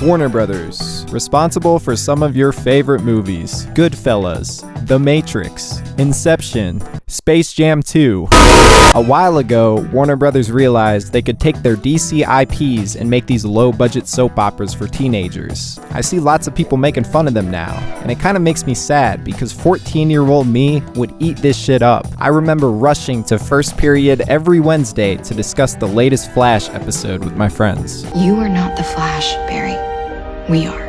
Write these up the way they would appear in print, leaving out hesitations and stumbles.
Warner Brothers, responsible for some of your favorite movies: Goodfellas, The Matrix, Inception, Space Jam 2. A while ago, Warner Brothers realized they could take their DC IPs and make these low-budget soap operas for teenagers. I see lots of people making fun of them now, and it kind of makes me sad because 14-year-old me would eat this shit up. I remember rushing to first period every Wednesday to discuss the latest Flash episode with my friends. You are not the Flash, Barry. We are.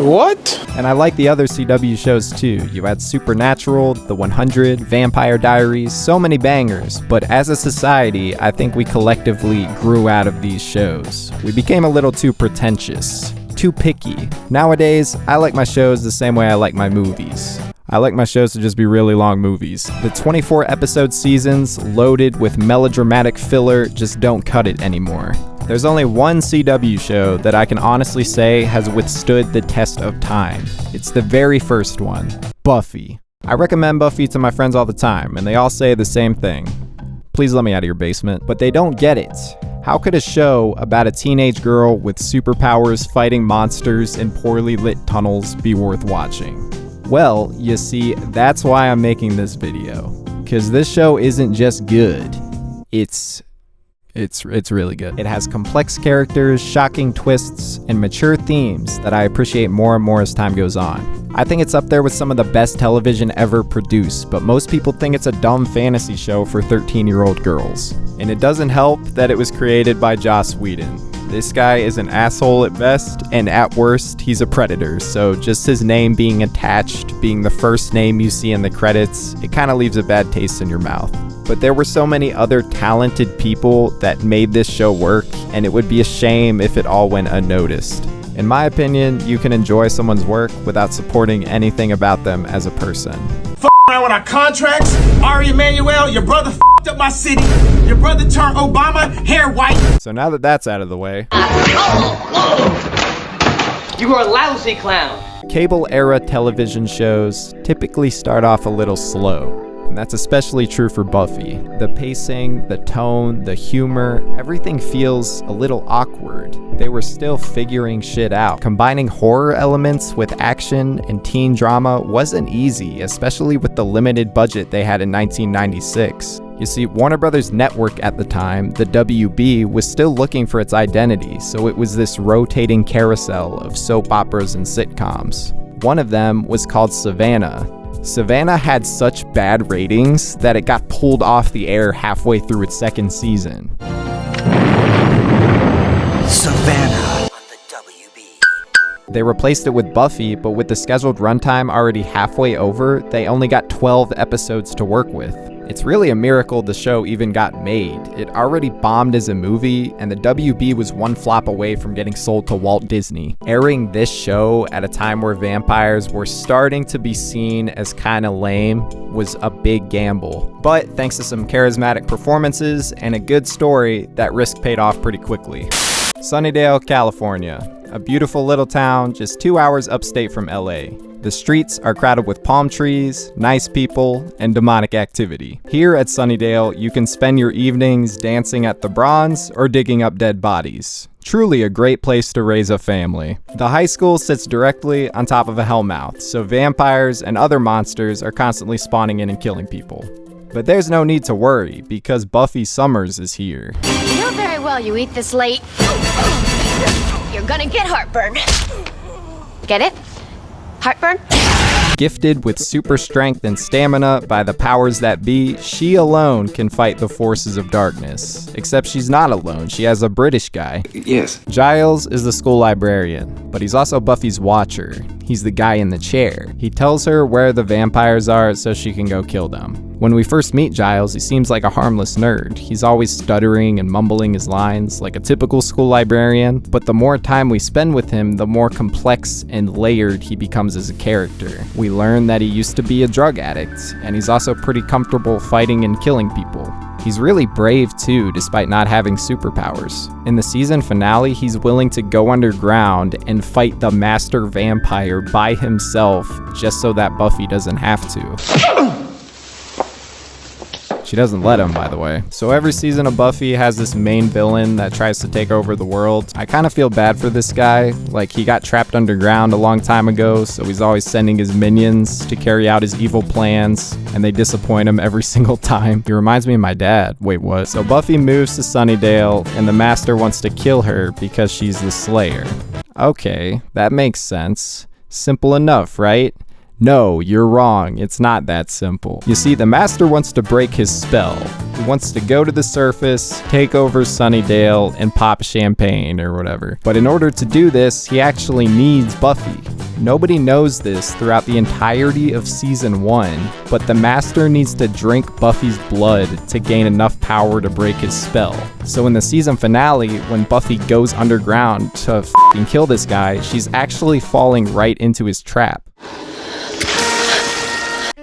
What? And I like the other CW shows too. You had Supernatural, The 100, Vampire Diaries, so many bangers. But as a society, I think we collectively grew out of these shows. We became a little too pretentious, too picky. Nowadays, I like my shows the same way I like my movies. I like my shows to just be really long movies. The 24 episode seasons loaded with melodramatic filler just don't cut it anymore. There's only one CW show that I can honestly say has withstood the test of time. It's the very first one, Buffy. I recommend Buffy to my friends all the time, and they all say the same thing. Please let me out of your basement. But they don't get it. How could a show about a teenage girl with superpowers fighting monsters in poorly lit tunnels be worth watching? Well, you see, that's why I'm making this video. Because this show isn't just good. It's really good. It has complex characters, shocking twists, and mature themes that I appreciate more and more as time goes on. I think it's up there with some of the best television ever produced, but most people think it's a dumb fantasy show for 13-year-old girls. And it doesn't help that it was created by Joss Whedon. This guy is an asshole at best, and at worst, he's a predator, so just his name being attached, being the first name you see in the credits, it kind of leaves a bad taste in your mouth. But there were so many other talented people that made this show work, and it would be a shame if it all went unnoticed. In my opinion, you can enjoy someone's work without supporting anything about them as a person. Around with our contracts, Ari Emanuel, your brother f***ed up my city. Your brother turned Obama hair white. So now that that's out of the way. You are a lousy clown. Cable-era television shows typically start off a little slow. And that's especially true for Buffy. The pacing, the tone, the humor, everything feels a little awkward. They were still figuring shit out. Combining horror elements with action and teen drama wasn't easy, especially with the limited budget they had in 1996. You see, Warner Brothers Network at the time, the WB, was still looking for its identity, so it was this rotating carousel of soap operas and sitcoms. One of them was called Savannah. Savannah had such bad ratings that it got pulled off the air halfway through its second season. Savannah on the WB. They replaced it with Buffy, but with the scheduled runtime already halfway over, they only got 12 episodes to work with. It's really a miracle the show even got made. It already bombed as a movie, and the WB was one flop away from getting sold to Walt Disney. Airing this show at a time where vampires were starting to be seen as kinda lame was a big gamble. But thanks to some charismatic performances and a good story, that risk paid off pretty quickly. Sunnydale, California. A beautiful little town just 2 hours upstate from LA. The streets are crowded with palm trees, nice people, and demonic activity. Here at Sunnydale, you can spend your evenings dancing at the Bronze or digging up dead bodies. Truly a great place to raise a family. The high school sits directly on top of a hellmouth, so vampires and other monsters are constantly spawning in and killing people. But there's no need to worry, because Buffy Summers is here. You know very well you eat this late, you're gonna get heartburn. Get it? Heartburn? Gifted with super strength and stamina by the powers that be, she alone can fight the forces of darkness. Except she's not alone, she has a British guy. Yes. Giles is the school librarian, but he's also Buffy's watcher. He's the guy in the chair. He tells her where the vampires are so she can go kill them. When we first meet Giles, he seems like a harmless nerd. He's always stuttering and mumbling his lines like a typical school librarian, but the more time we spend with him, the more complex and layered he becomes as a character. We learn that he used to be a drug addict, and he's also pretty comfortable fighting and killing people. He's really brave too, despite not having superpowers. In the season finale, he's willing to go underground and fight the master vampire by himself just so that Buffy doesn't have to. She doesn't let him, by the way. So every season of Buffy has this main villain that tries to take over the world. I kind of feel bad for this guy. Like, he got trapped underground a long time ago, so he's always sending his minions to carry out his evil plans, and they disappoint him every single time. He reminds me of my dad. Wait, what? So Buffy moves to Sunnydale, and the Master wants to kill her because she's the Slayer. Okay, that makes sense. Simple enough, right? No, you're wrong. It's not that simple. You see, the Master wants to break his spell. He wants to go to the surface, take over Sunnydale, and pop champagne or whatever. But in order to do this, he actually needs Buffy. Nobody knows this throughout the entirety of season 1, but the Master needs to drink Buffy's blood to gain enough power to break his spell. So in the season finale, when Buffy goes underground to f***ing kill this guy, she's actually falling right into his trap.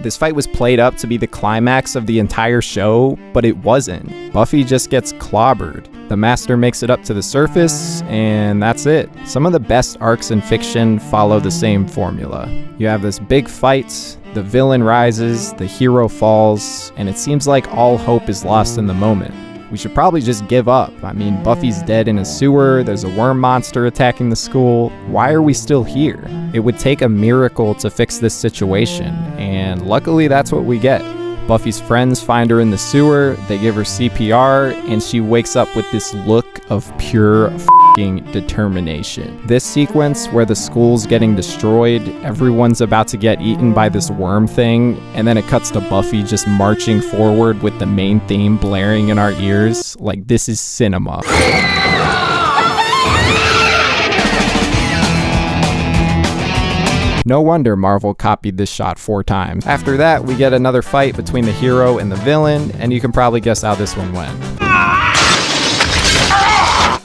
This fight was played up to be the climax of the entire show, but it wasn't. Buffy just gets clobbered. The Master makes it up to the surface, and that's it. Some of the best arcs in fiction follow the same formula. You have this big fight, the villain rises, the hero falls, and it seems like all hope is lost in the moment. We should probably just give up. I mean, Buffy's dead in a sewer, there's a worm monster attacking the school. Why are we still here? It would take a miracle to fix this situation, and luckily that's what we get. Buffy's friends find her in the sewer, they give her CPR, and she wakes up with this look of pure f***ing determination. This sequence where the school's getting destroyed, everyone's about to get eaten by this worm thing, and then it cuts to Buffy just marching forward with the main theme blaring in our ears. Like, this is cinema. No wonder Marvel copied this shot 4 times. After that, we get another fight between the hero and the villain, and you can probably guess how this one went.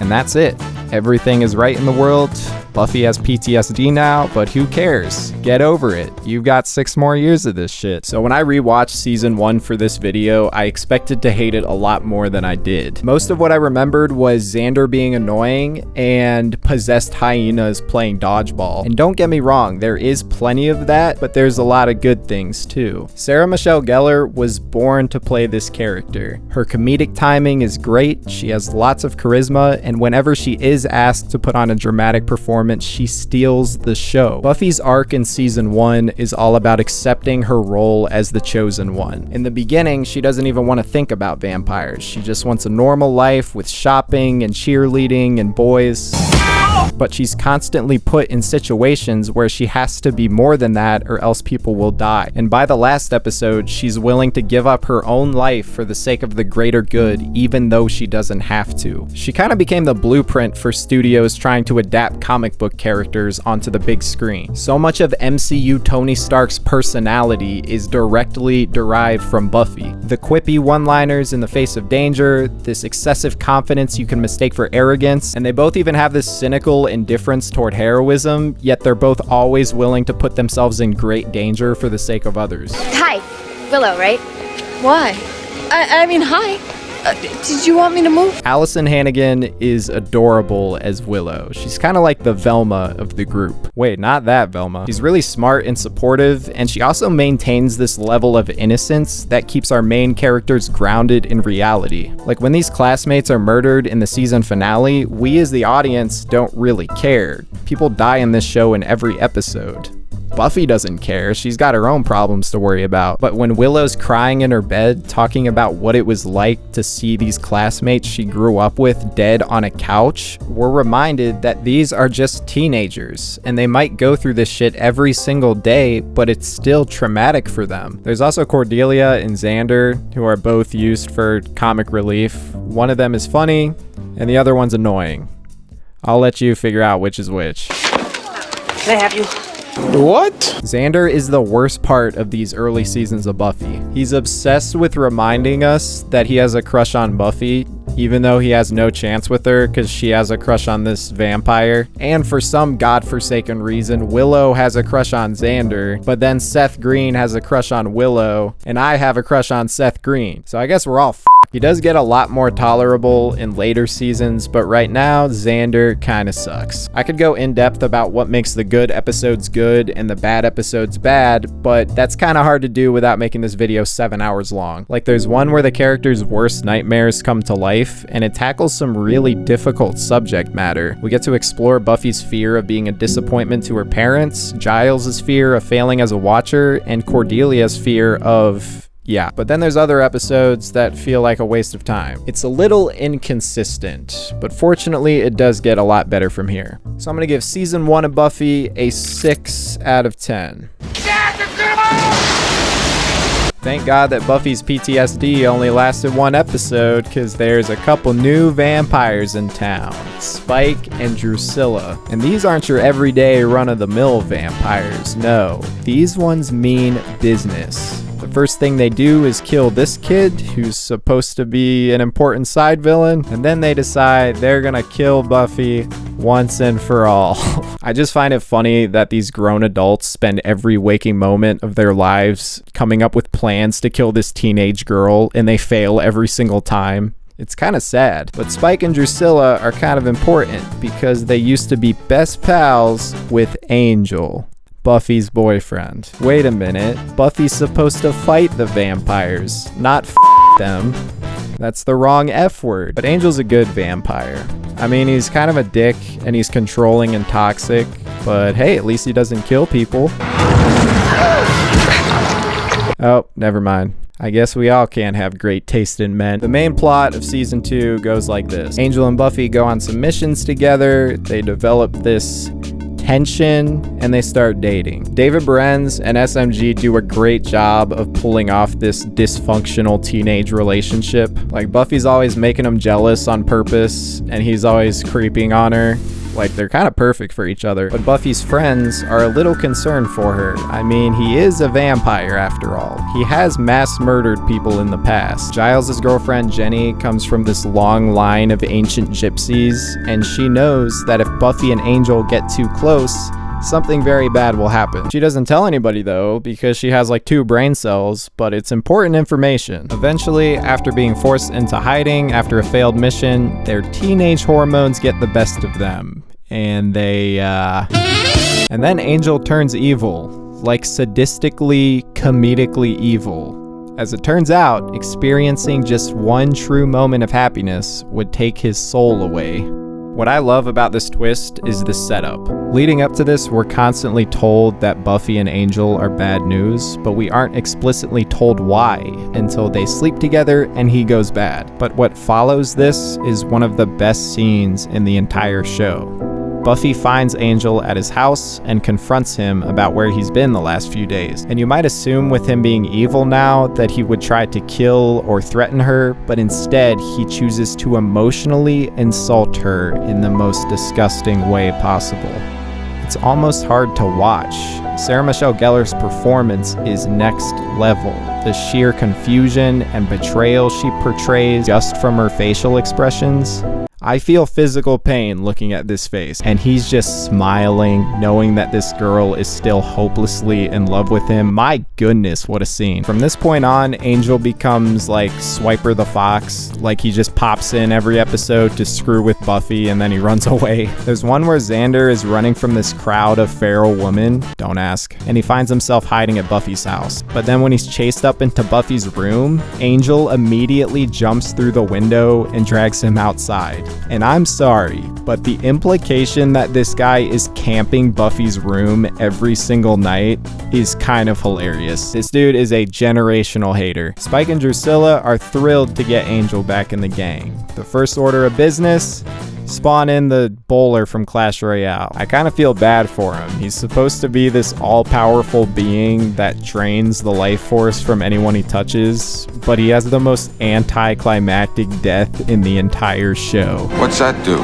And that's it. Everything is right in the world. Buffy has PTSD now, but who cares? Get over it. You've got 6 more years of this shit. So when I rewatched season 1 for this video, I expected to hate it a lot more than I did. Most of what I remembered was Xander being annoying and possessed hyenas playing dodgeball. And don't get me wrong, there is plenty of that, but there's a lot of good things too. Sarah Michelle Gellar was born to play this character. Her comedic timing is great, she has lots of charisma, and whenever she is asked to put on a dramatic performance, she steals the show. Buffy's arc in season 1 is all about accepting her role as the chosen one. In the beginning, she doesn't even want to think about vampires. She just wants a normal life with shopping and cheerleading and boys. But she's constantly put in situations where she has to be more than that or else people will die. And by the last episode, she's willing to give up her own life for the sake of the greater good, even though she doesn't have to. She kind of became the blueprint for studios trying to adapt comic book characters onto the big screen. So much of MCU Tony Stark's personality is directly derived from Buffy. The quippy one-liners in the face of danger, this excessive confidence you can mistake for arrogance, and they both even have this cynical indifference toward heroism, yet they're both always willing to put themselves in great danger for the sake of others. Hi, Willow, right? Why? I mean, hi. Did you want me to move? Allison Hannigan is adorable as Willow. She's kind of like the Velma of the group. Wait, not that Velma. She's really smart and supportive, and she also maintains this level of innocence that keeps our main characters grounded in reality. Like when these classmates are murdered in the season finale, we as the audience don't really care. People die in this show in every episode. Buffy doesn't care, she's got her own problems to worry about. But when Willow's crying in her bed, talking about what it was like to see these classmates she grew up with dead on a couch, we're reminded that these are just teenagers, and they might go through this shit every single day, but it's still traumatic for them. There's also Cordelia and Xander, who are both used for comic relief. One of them is funny, and the other one's annoying. I'll let you figure out which is which. Can I have you? What? Xander is the worst part of these early seasons of Buffy. He's obsessed with reminding us that he has a crush on Buffy, even though he has no chance with her because she has a crush on this vampire. And for some godforsaken reason, Willow has a crush on Xander, but then Seth Green has a crush on Willow, and I have a crush on Seth Green. So I guess we're all f***ed He does get a lot more tolerable in later seasons, but right now, Xander kinda sucks. I could go in depth about what makes the good episodes good and the bad episodes bad, but that's kinda hard to do without making this video 7 hours long. Like, there's one where the character's worst nightmares come to life, and it tackles some really difficult subject matter. We get to explore Buffy's fear of being a disappointment to her parents, Giles' fear of failing as a watcher, and Cordelia's fear of... yeah, but then there's other episodes that feel like a waste of time. It's a little inconsistent, but fortunately it does get a lot better from here. So I'm gonna give season 1 of Buffy a 6 out of 10. Thank God that Buffy's PTSD only lasted 1 episode, because there's a couple new vampires in town, Spike and Drusilla. And these aren't your everyday run-of-the-mill vampires, no. These ones mean business. The first thing they do is kill this kid, who's supposed to be an important side villain, and then they decide they're gonna kill Buffy once and for all. I just find it funny that these grown adults spend every waking moment of their lives coming up with plans to kill this teenage girl, and they fail every single time. It's kind of sad. But Spike and Drusilla are kind of important because they used to be best pals with Angel, Buffy's boyfriend. Wait a minute, Buffy's supposed to fight the vampires, not them. That's the wrong F word. But Angel's a good vampire. I mean, he's kind of a dick and he's controlling and toxic, but hey, at least he doesn't kill people. Oh, never mind. I guess we all can't have great taste in men. The main plot of season 2 goes like this. Angel and Buffy go on some missions together. They develop this tension and they start dating. David Berens and SMG do a great job of pulling off this dysfunctional teenage relationship. Like, Buffy's always making him jealous on purpose and he's always creeping on her. Like, they're kind of perfect for each other. But Buffy's friends are a little concerned for her. I mean, he is a vampire after all. He has mass murdered people in the past. Giles' girlfriend Jenny comes from this long line of ancient gypsies, and she knows that if Buffy and Angel get too close, something very bad will happen. She doesn't tell anybody though, because she has like 2 brain cells, but it's important information. Eventually, after being forced into hiding after a failed mission, their teenage hormones get the best of them. And and then Angel turns evil, like sadistically, comedically evil. As it turns out, experiencing just one true moment of happiness would take his soul away. What I love about this twist is the setup. Leading up to this, we're constantly told that Buffy and Angel are bad news, but we aren't explicitly told why until they sleep together and he goes bad. But what follows this is one of the best scenes in the entire show. Buffy finds Angel at his house and confronts him about where he's been the last few days. And you might assume with him being evil now that he would try to kill or threaten her, but instead he chooses to emotionally insult her in the most disgusting way possible. It's almost hard to watch. Sarah Michelle Gellar's performance is next level. The sheer confusion and betrayal she portrays just from her facial expressions. I feel physical pain looking at this face, and he's just smiling, knowing that this girl is still hopelessly in love with him. My goodness, what a scene. From this point on, Angel becomes like Swiper the Fox, like he just pops in every episode to screw with Buffy and then he runs away. There's one where Xander is running from this crowd of feral women, don't ask, and he finds himself hiding at Buffy's house. But then when he's chased up into Buffy's room, Angel immediately jumps through the window and drags him outside. And I'm sorry, but the implication that this guy is camping Buffy's room every single night is kind of hilarious. This dude is a generational hater. Spike and Drusilla are thrilled to get Angel back in the gang. The first order of business: spawn in the bowler from Clash Royale. I kind of feel bad for him. He's supposed to be this all-powerful being that drains the life force from anyone he touches, but he has the most anticlimactic death in the entire show. What's that do?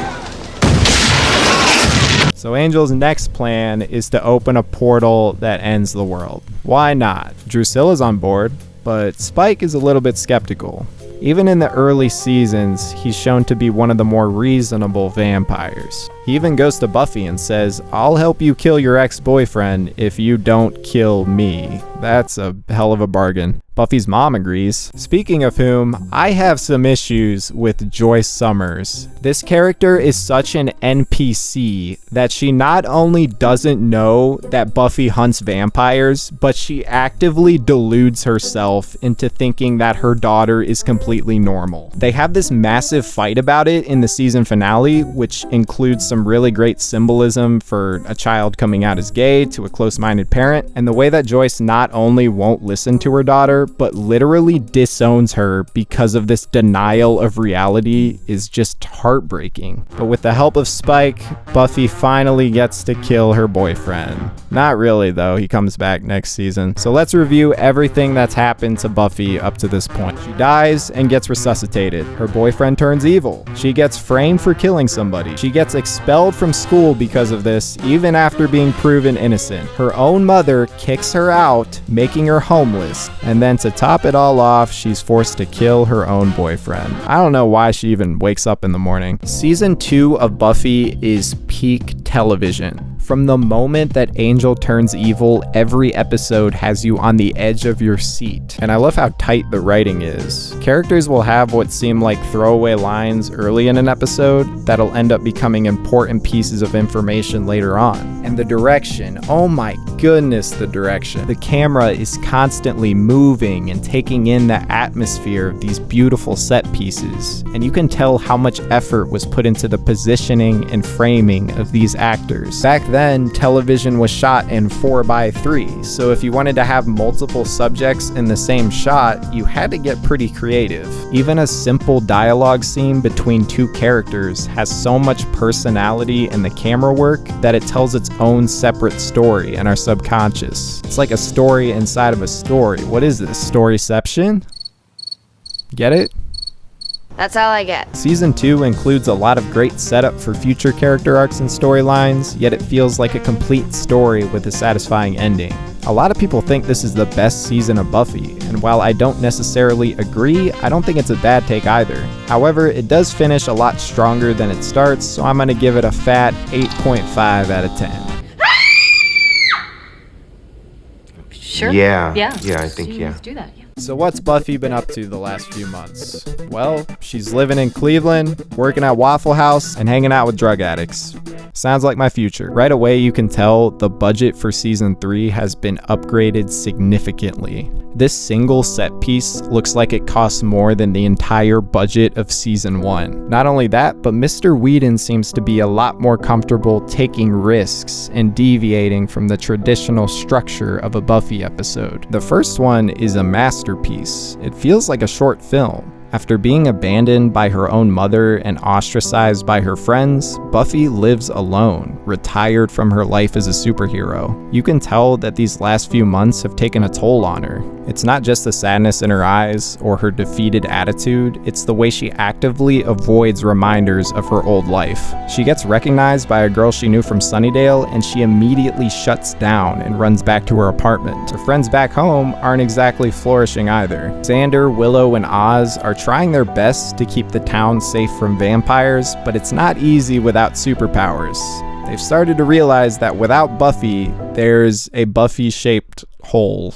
So Angel's next plan is to open a portal that ends the world. Why not? Drusilla's on board, but Spike is a little bit skeptical. Even in the early seasons, he's shown to be one of the more reasonable vampires. He even goes to Buffy and says, "I'll help you kill your ex-boyfriend if you don't kill me." That's a hell of a bargain. Buffy's mom agrees. Speaking of whom, I have some issues with Joyce Summers. This character is such an NPC that she not only doesn't know that Buffy hunts vampires, but she actively deludes herself into thinking that her daughter is completely normal. They have this massive fight about it in the season finale, which includes some really great symbolism for a child coming out as gay to a close-minded parent, and the way that Joyce not only won't listen to her daughter, but literally disowns her because of this denial of reality is just heartbreaking. But with the help of Spike, Buffy finally gets to kill her boyfriend. Not really though, he comes back next season. So let's review everything that's happened to Buffy up to this point. She dies and gets resuscitated. Her boyfriend turns evil. She gets framed for killing somebody. She gets expelled from school because of this, even after being proven innocent. Her own mother kicks her out, making her homeless. And then to top it all off, she's forced to kill her own boyfriend. I don't know why she even wakes up in the morning. Season 2 of Buffy is peak television. From the moment that Angel turns evil, every episode has you on the edge of your seat. And I love how tight the writing is. Characters will have what seem like throwaway lines early in an episode that'll end up becoming important pieces of information later on. And the direction, oh my goodness, the direction. The camera is constantly moving and taking in the atmosphere of these beautiful set pieces. And you can tell how much effort was put into the positioning and framing of these actors. Back then, television was shot in 4:3, so if you wanted to have multiple subjects in the same shot, you had to get pretty creative. Even a simple dialogue scene between two characters has so much personality in the camera work that it tells its own separate story in our subconscious. It's like a story inside of a story. What is this, Storyception? Get it? That's all I get. Season 2 includes a lot of great setup for future character arcs and storylines, yet it feels like a complete story with a satisfying ending. A lot of people think this is the best season of Buffy, and while I don't necessarily agree, I don't think it's a bad take either. However, it does finish a lot stronger than it starts, so I'm gonna give it a fat 8.5 out of 10. Sure. Yeah, I think, Let's do that. Yeah. So what's Buffy been up to the last few months? Well, she's living in Cleveland, working at Waffle House, and hanging out with drug addicts. Sounds like my future. Right away, you can tell the budget for season 3 has been upgraded significantly. This single set piece looks like it costs more than the entire budget of season 1. Not only that, but Mr. Whedon seems to be a lot more comfortable taking risks and deviating from the traditional structure of a Buffy episode. The first one is a masterpiece. It feels like a short film. After being abandoned by her own mother and ostracized by her friends, Buffy lives alone, retired from her life as a superhero. You can tell that these last few months have taken a toll on her. It's not just the sadness in her eyes or her defeated attitude, it's the way she actively avoids reminders of her old life. She gets recognized by a girl she knew from Sunnydale, and she immediately shuts down and runs back to her apartment. Her friends back home aren't exactly flourishing either. Xander, Willow, and Oz are trying their best to keep the town safe from vampires, but it's not easy without superpowers. They've started to realize that without Buffy, there's a Buffy-shaped hole.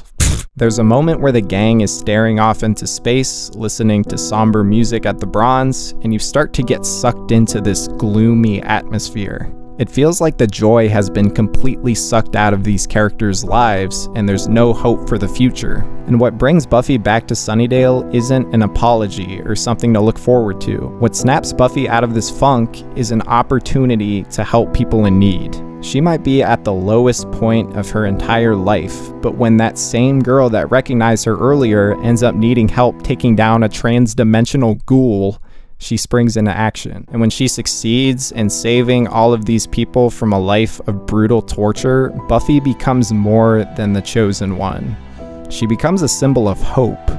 There's a moment where the gang is staring off into space, listening to somber music at the Bronze, and you start to get sucked into this gloomy atmosphere. It feels like the joy has been completely sucked out of these characters' lives, and there's no hope for the future. And what brings Buffy back to Sunnydale isn't an apology or something to look forward to. What snaps Buffy out of this funk is an opportunity to help people in need. She might be at the lowest point of her entire life, but when that same girl that recognized her earlier ends up needing help taking down a trans-dimensional ghoul, she springs into action. And when she succeeds in saving all of these people from a life of brutal torture, Buffy becomes more than the chosen one. She becomes a symbol of hope.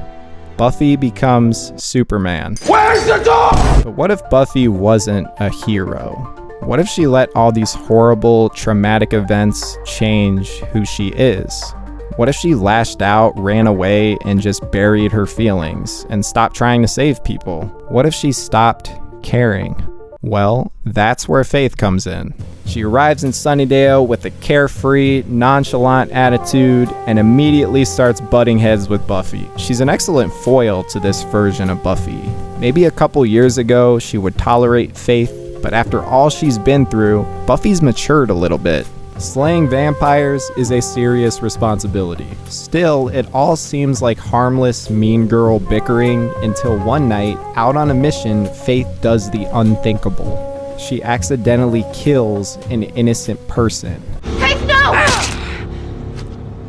Buffy becomes Superman. Where's the door? But what if Buffy wasn't a hero? What if she let all these horrible, traumatic events change who she is? What if she lashed out, ran away, and just buried her feelings and stopped trying to save people? What if she stopped caring? Well, that's where Faith comes in. She arrives in Sunnydale with a carefree, nonchalant attitude and immediately starts butting heads with Buffy. She's an excellent foil to this version of Buffy. Maybe a couple years ago, she would tolerate Faith, but after all she's been through, Buffy's matured a little bit. Slaying vampires is a serious responsibility. Still, it all seems like harmless, mean girl bickering until one night, out on a mission, Faith does the unthinkable. She accidentally kills an innocent person. Faith, no!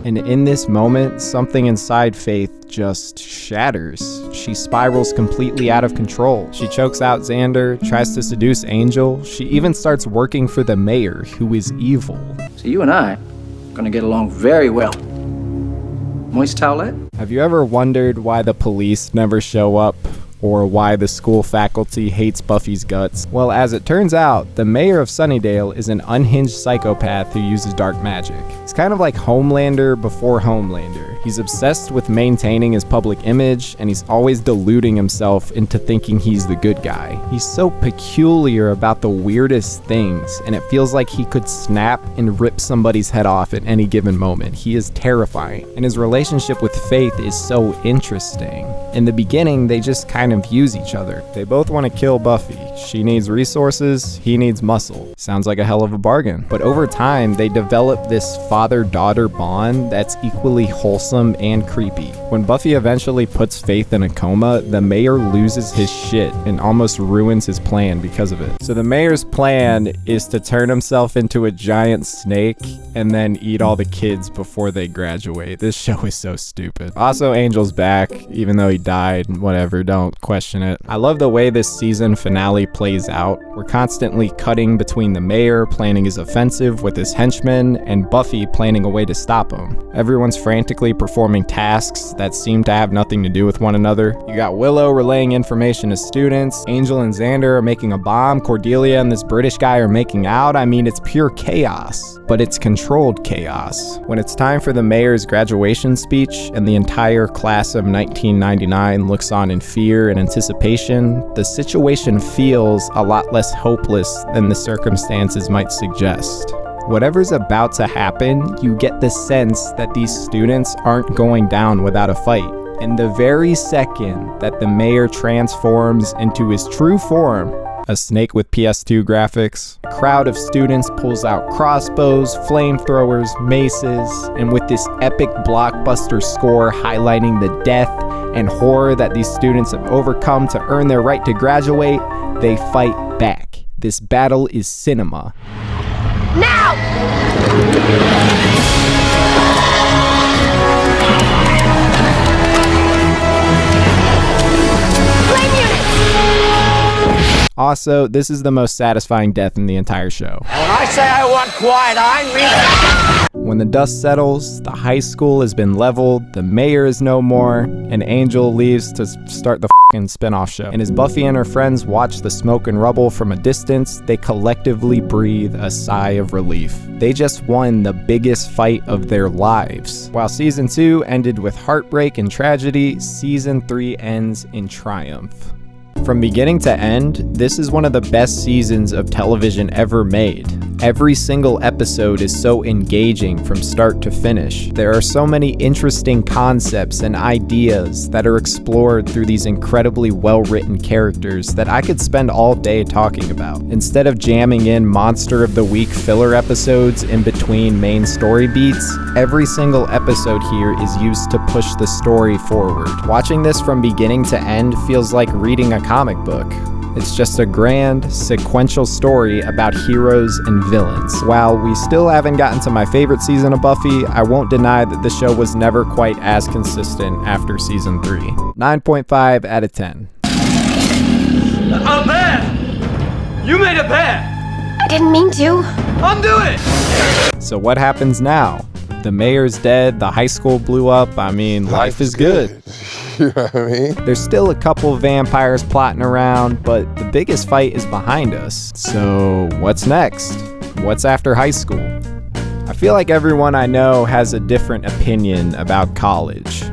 And in this moment, something inside Faith just shatters. She spirals completely out of control. She chokes out Xander, tries to seduce Angel. She even starts working for the mayor, who is evil. So you and I are gonna get along very well. Moist towelette? Have you ever wondered why the police never show up? Or why the school faculty hates Buffy's guts? Well, as it turns out, the mayor of Sunnydale is an unhinged psychopath who uses dark magic. He's kind of like Homelander before Homelander. He's obsessed with maintaining his public image, and he's always deluding himself into thinking he's the good guy. He's so peculiar about the weirdest things, and it feels like he could snap and rip somebody's head off at any given moment. He is terrifying, and his relationship with Faith is so interesting. In the beginning, they just kind of use each other. They both want to kill Buffy. She needs resources, he needs muscle. Sounds like a hell of a bargain. But over time, they develop this father-daughter bond that's equally wholesome and creepy. When Buffy eventually puts Faith in a coma, the mayor loses his shit and almost ruins his plan because of it. So the mayor's plan is to turn himself into a giant snake and then eat all the kids before they graduate. This show is so stupid. Also, Angel's back, even though he died. Whatever, don't question it. I love the way this season finale plays out. We're constantly cutting between the mayor planning his offensive with his henchmen and Buffy planning a way to stop him. Everyone's frantically performing tasks that seem to have nothing to do with one another. You got Willow relaying information to students, Angel and Xander are making a bomb, Cordelia and this British guy are making out. I mean, it's pure chaos, but it's controlled chaos. When it's time for the mayor's graduation speech and the entire class of 1999 looks on in fear and anticipation, the situation feels a lot less hopeless than the circumstances might suggest. Whatever's about to happen, you get the sense that these students aren't going down without a fight. And the very second that the mayor transforms into his true form, a snake with PS2 graphics, a crowd of students pulls out crossbows, flamethrowers, maces, and with this epic blockbuster score highlighting the death and horror that these students have overcome to earn their right to graduate, they fight back. This battle is cinema. Now! Also, this is the most satisfying death in the entire show. And when I say I want quiet, I mean it. When the dust settles, the high school has been leveled, the mayor is no more, and Angel leaves to start the f***ing spin-off show. And as Buffy and her friends watch the smoke and rubble from a distance, they collectively breathe a sigh of relief. They just won the biggest fight of their lives. While season 2 ended with heartbreak and tragedy, season 3 ends in triumph. From beginning to end, this is one of the best seasons of television ever made. Every single episode is so engaging from start to finish. There are so many interesting concepts and ideas that are explored through these incredibly well-written characters that I could spend all day talking about. Instead of jamming in Monster of the Week filler episodes in between main story beats, every single episode here is used to push the story forward. Watching this from beginning to end feels like reading a comic book. It's just a grand, sequential story about heroes and villains. While we still haven't gotten to my favorite season of Buffy, I won't deny that the show was never quite as consistent after season 3. 9.5 out of 10. A bear! You made a bear! I didn't mean to. Undo it! So what happens now? The mayor's dead, the high school blew up, I mean, life is good. You know what I mean? There's still a couple vampires plotting around, but the biggest fight is behind us. So what's next? What's after high school? I feel like everyone I know has a different opinion about college.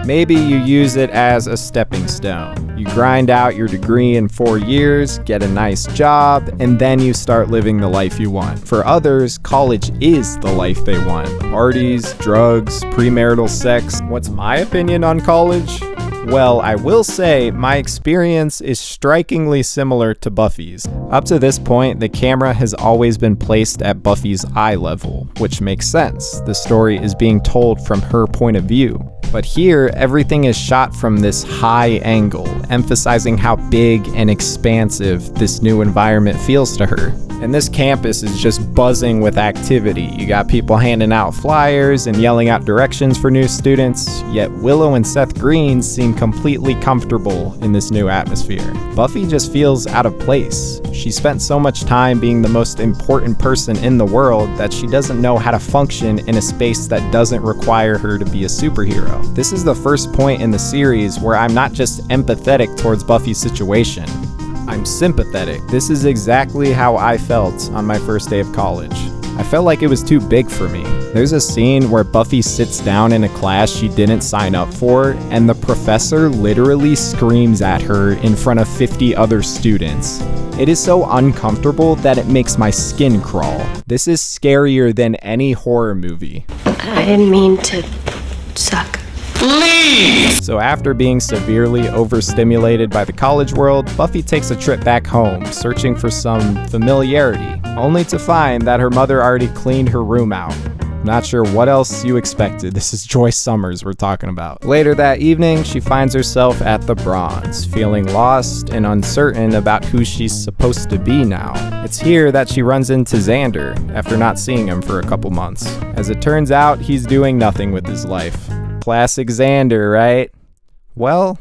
Maybe you use it as a stepping stone. You grind out your degree in 4 years, get a nice job, and then you start living the life you want. For others, college is the life they want. Parties, drugs, premarital sex. What's my opinion on college? Well, I will say my experience is strikingly similar to Buffy's. Up to this point, the camera has always been placed at Buffy's eye level, which makes sense. The story is being told from her point of view. But here, everything is shot from this high angle, emphasizing how big and expansive this new environment feels to her. And this campus is just buzzing with activity. You got people handing out flyers and yelling out directions for new students, yet Willow and Seth Green seem completely comfortable in this new atmosphere. Buffy just feels out of place. She spent so much time being the most important person in the world that she doesn't know how to function in a space that doesn't require her to be a superhero. This is the first point in the series where I'm not just empathetic towards Buffy's situation. I'm sympathetic. This is exactly how I felt on my first day of college. I felt like it was too big for me. There's a scene where Buffy sits down in a class she didn't sign up for, and the professor literally screams at her in front of 50 other students. It is so uncomfortable that it makes my skin crawl. This is scarier than any horror movie. I didn't mean to suck. So after being severely overstimulated by the college world, Buffy takes a trip back home, searching for some familiarity, only to find that her mother already cleaned her room out. Not sure what else you expected. This is Joyce Summers we're talking about. Later that evening, she finds herself at the Bronze, feeling lost and uncertain about who she's supposed to be now. It's here that she runs into Xander after not seeing him for a couple months. As it turns out, he's doing nothing with his life. Classic Xander, right? Well,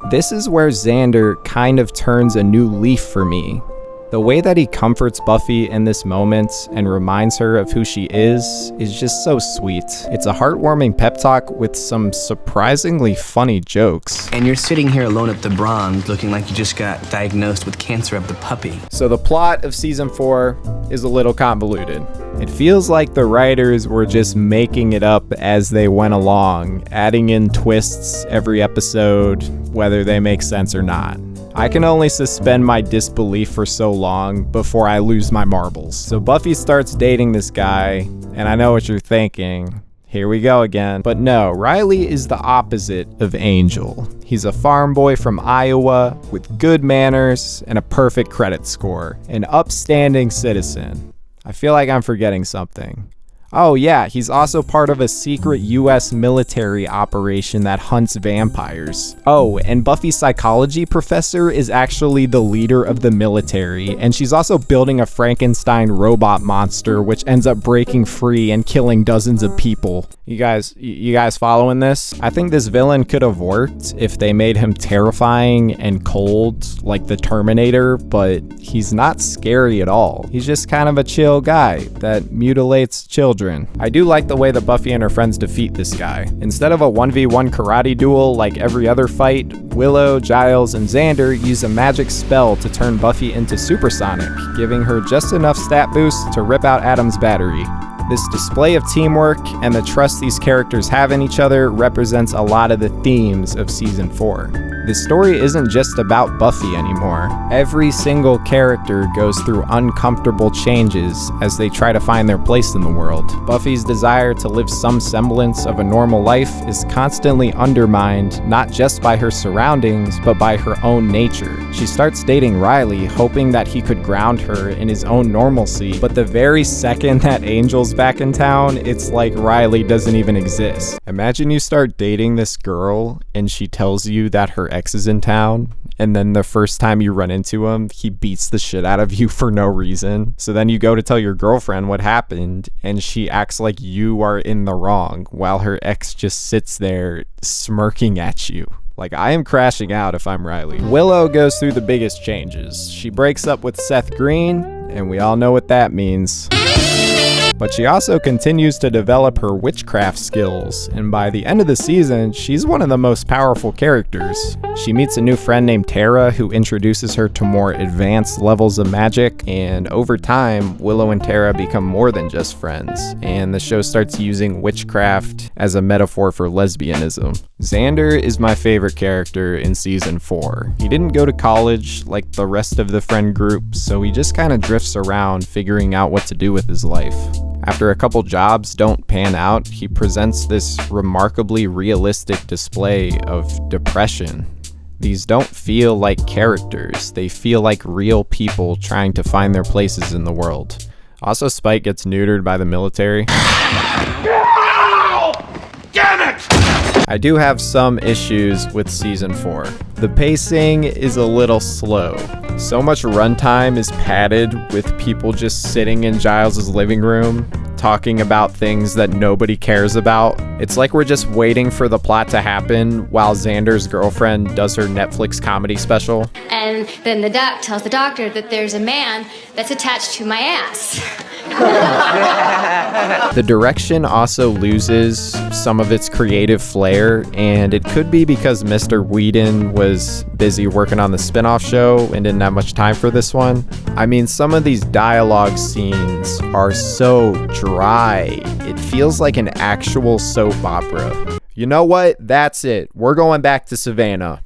this is where Xander kind of turns a new leaf for me. The way that he comforts Buffy in this moment and reminds her of who she is just so sweet. It's a heartwarming pep talk with some surprisingly funny jokes. And you're sitting here alone at the Bronze looking like you just got diagnosed with cancer of the puppy. So the plot of season 4 is a little convoluted. It feels like the writers were just making it up as they went along, adding in twists every episode, whether they make sense or not. I can only suspend my disbelief for so long before I lose my marbles. So Buffy starts dating this guy, and I know what you're thinking. Here we go again. But no, Riley is the opposite of Angel. He's a farm boy from Iowa with good manners and a perfect credit score. An upstanding citizen. I feel like I'm forgetting something. Oh yeah, he's also part of a secret US military operation that hunts vampires. Oh, and Buffy's psychology professor is actually the leader of the military, and she's also building a Frankenstein robot monster which ends up breaking free and killing dozens of people. You guys following this? I think this villain could have worked if they made him terrifying and cold like the Terminator, but he's not scary at all. He's just kind of a chill guy that mutilates children. I do like the way that Buffy and her friends defeat this guy. Instead of a 1v1 karate duel like every other fight, Willow, Giles, and Xander use a magic spell to turn Buffy into supersonic, giving her just enough stat boost to rip out Adam's battery. This display of teamwork and the trust these characters have in each other represents a lot of the themes of season 4. This story isn't just about Buffy anymore. Every single character goes through uncomfortable changes as they try to find their place in the world. Buffy's desire to live some semblance of a normal life is constantly undermined, not just by her surroundings, but by her own nature. She starts dating Riley, hoping that he could ground her in his own normalcy, but the very second that Angel's back in town, it's like Riley doesn't even exist. Imagine you start dating this girl and she tells you that her ex is in town, and then the first time you run into him, he beats the shit out of you for no reason. So then you go to tell your girlfriend what happened, and she acts like you are in the wrong, while her ex just sits there smirking at you. Like, I am crashing out if I'm Riley. Willow goes through the biggest changes. She breaks up with Seth Green, and we all know what that means. But she also continues to develop her witchcraft skills, and by the end of the season, she's one of the most powerful characters. She meets a new friend named Tara who introduces her to more advanced levels of magic, and over time, Willow and Tara become more than just friends, and the show starts using witchcraft as a metaphor for lesbianism. Xander is my favorite character in season 4. He didn't go to college like the rest of the friend group, so he just kind of drifts around figuring out what to do with his life. After a couple jobs don't pan out, he presents this remarkably realistic display of depression. These don't feel like characters, they feel like real people trying to find their places in the world. Also, Spike gets neutered by the military. Damn it! I do have some issues with season 4. The pacing is a little slow. So much runtime is padded with people just sitting in Giles' living room, talking about things that nobody cares about. It's like we're just waiting for the plot to happen while Xander's girlfriend does her Netflix comedy special. And then the doc tells the doctor that there's a man that's attached to my ass. The direction also loses some of its creative flair, and it could be because Mr. Whedon was busy working on the spin-off show and didn't have much time for this one. I mean, some of these dialogue scenes are so dry. It feels like an actual soap opera. You know what? That's it. We're going back to Savannah.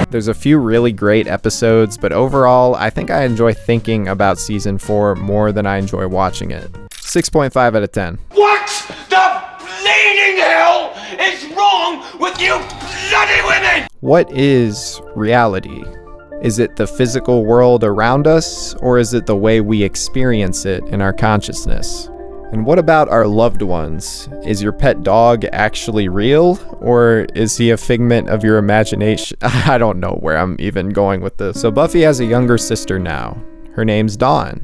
There's a few really great episodes, but overall, I think I enjoy thinking about season 4 more than I enjoy watching it. 6.5 out of 10. What the bleeding hell is wrong with you bloody women? What is reality? Is it the physical world around us, or is it the way we experience it in our consciousness? And what about our loved ones? Is your pet dog actually real, or is he a figment of your imagination? I don't know where I'm even going with this. So Buffy has a younger sister now. Her name's Dawn.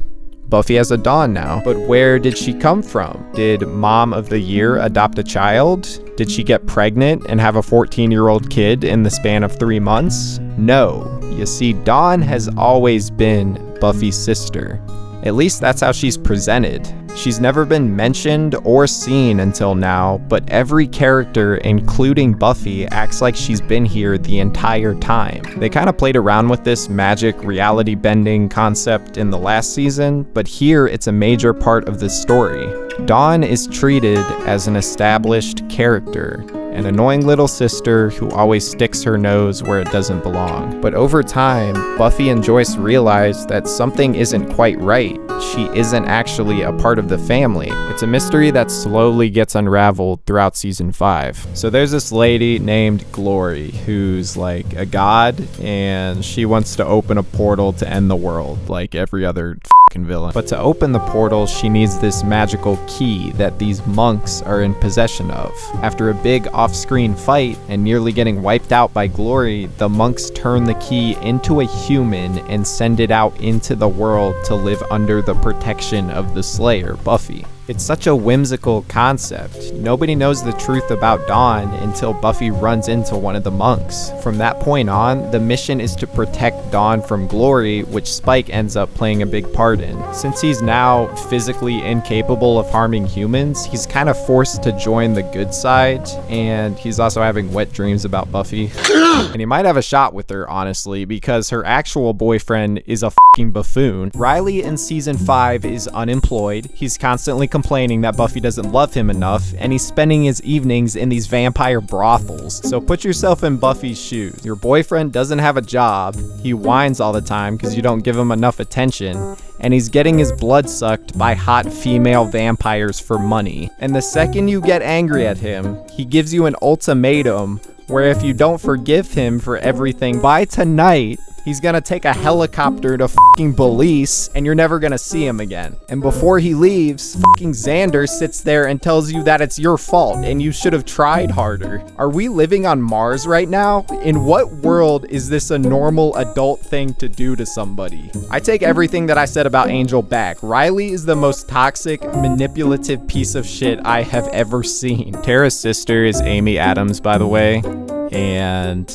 Buffy has a Dawn now, but where did she come from? Did Mom of the Year adopt a child? Did she get pregnant and have a 14-year-old kid in the span of 3 months? No. You see, Dawn has always been Buffy's sister. At least that's how she's presented. She's never been mentioned or seen until now, but every character, including Buffy, acts like she's been here the entire time. They kind of played around with this magic reality bending concept in the last season, but here it's a major part of the story. Dawn is treated as an established character, an annoying little sister who always sticks her nose where it doesn't belong. But over time, Buffy and Joyce realize that something isn't quite right. She isn't actually a part of the family. It's a mystery that slowly gets unraveled throughout season 5. So there's this lady named Glory who's like a god, and she wants to open a portal to end the world like every other villain. But to open the portal, she needs this magical key that these monks are in possession of. After a big off-screen fight and nearly getting wiped out by Glory, the monks turn the key into a human and send it out into the world to live under the protection of the Slayer, Buffy. It's such a whimsical concept. Nobody knows the truth about Dawn until Buffy runs into one of the monks. From that point on, the mission is to protect Dawn from Glory, which Spike ends up playing a big part in. Since he's now physically incapable of harming humans, he's kind of forced to join the good side, and he's also having wet dreams about Buffy. And he might have a shot with her, honestly, because her actual boyfriend is a fucking buffoon. Riley in season 5 is unemployed. He's constantly complaining that Buffy doesn't love him enough, and he's spending his evenings in these vampire brothels. So put yourself in Buffy's shoes. Your boyfriend doesn't have a job, he whines all the time because you don't give him enough attention, and he's getting his blood sucked by hot female vampires for money. And the second you get angry at him, he gives you an ultimatum where if you don't forgive him for everything by tonight, he's gonna take a helicopter to fucking Belize and you're never gonna see him again. And before he leaves, fucking Xander sits there and tells you that it's your fault and you should have tried harder. Are we living on Mars right now? In what world is this a normal adult thing to do to somebody? I take everything that I said about Angel back. Riley is the most toxic, manipulative piece of shit I have ever seen. Tara's sister is Amy Adams, by the way. And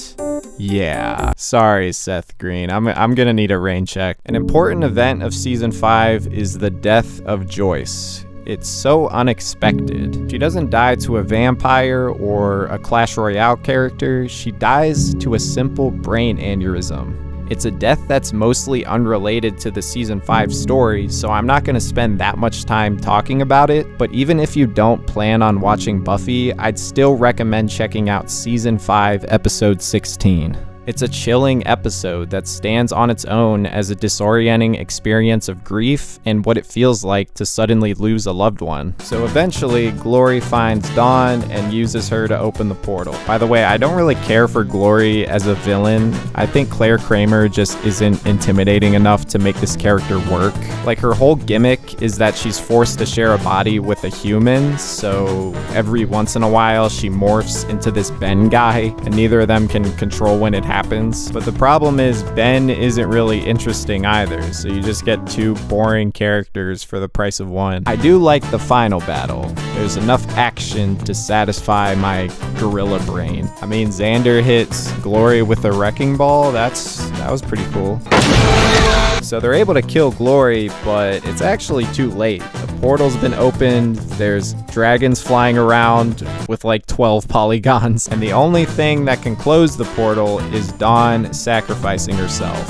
yeah, sorry Seth Green, I'm gonna need a rain check. An important event of season 5 is the death of Joyce. It's so unexpected. She doesn't die to a vampire or a Clash Royale character, she dies to a simple brain aneurysm. It's a death that's mostly unrelated to the season 5 story, so I'm not going to spend that much time talking about it, but even if you don't plan on watching Buffy, I'd still recommend checking out season 5, episode 16. It's a chilling episode that stands on its own as a disorienting experience of grief and what it feels like to suddenly lose a loved one. So eventually, Glory finds Dawn and uses her to open the portal. By the way, I don't really care for Glory as a villain. I think Claire Kramer just isn't intimidating enough to make this character work. Like, her whole gimmick is that she's forced to share a body with a human, so every once in a while she morphs into this Ben guy, and neither of them can control when it happens. But the problem is Ben isn't really interesting either, so you just get two boring characters for the price of one. I do like the final battle. There's enough action to satisfy my gorilla brain. I mean, Xander hits Glory with a wrecking ball. That was pretty cool. So they're able to kill Glory, but it's actually too late. The portal's been opened, there's dragons flying around with like 12 polygons, and the only thing that can close the portal is Dawn sacrificing herself.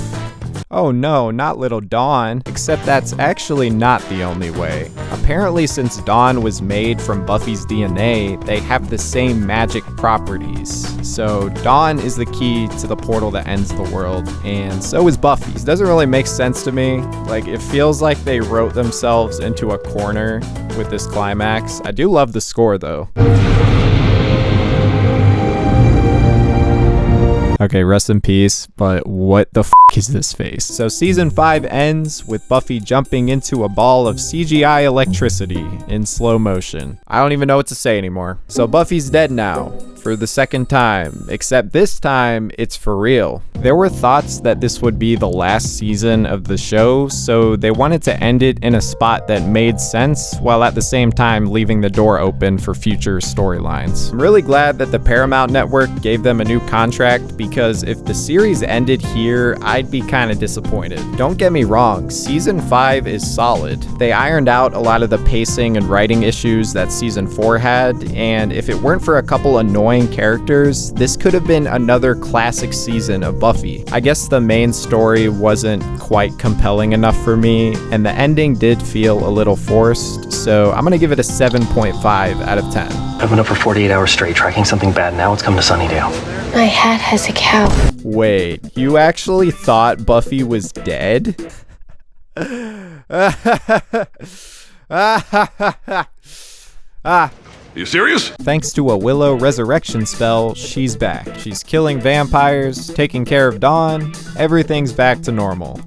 Oh no, not little Dawn. Except that's actually not the only way. Apparently, since Dawn was made from Buffy's DNA, they have the same magic properties. So Dawn is the key to the portal that ends the world, and so is Buffy. It doesn't really make sense to me. Like, it feels like they wrote themselves into a corner with this climax. I do love the score though. Okay, rest in peace, but what the f is this face? So season 5 ends with Buffy jumping into a ball of CGI electricity in slow motion. I don't even know what to say anymore. So Buffy's dead now, for the second time, except this time it's for real. There were thoughts that this would be the last season of the show, so they wanted to end it in a spot that made sense, while at the same time leaving the door open for future storylines. I'm really glad that the Paramount Network gave them a new contract, because if the series ended here, I'd be kind of disappointed. Don't get me wrong, season 5 is solid. They ironed out a lot of the pacing and writing issues that season 4 had, and if it weren't for a couple annoying characters, this could have been another classic season of Buffy. I guess the main story wasn't quite compelling enough for me, and the ending did feel a little forced, so I'm gonna give it a 7.5 out of 10. I've been up for 48 hours straight tracking something bad. Now it's come to Sunnydale. My hat has a cow. Wait, you actually thought Buffy was dead? You serious? Thanks to a Willow resurrection spell, she's back. She's killing vampires, taking care of Dawn, everything's back to normal.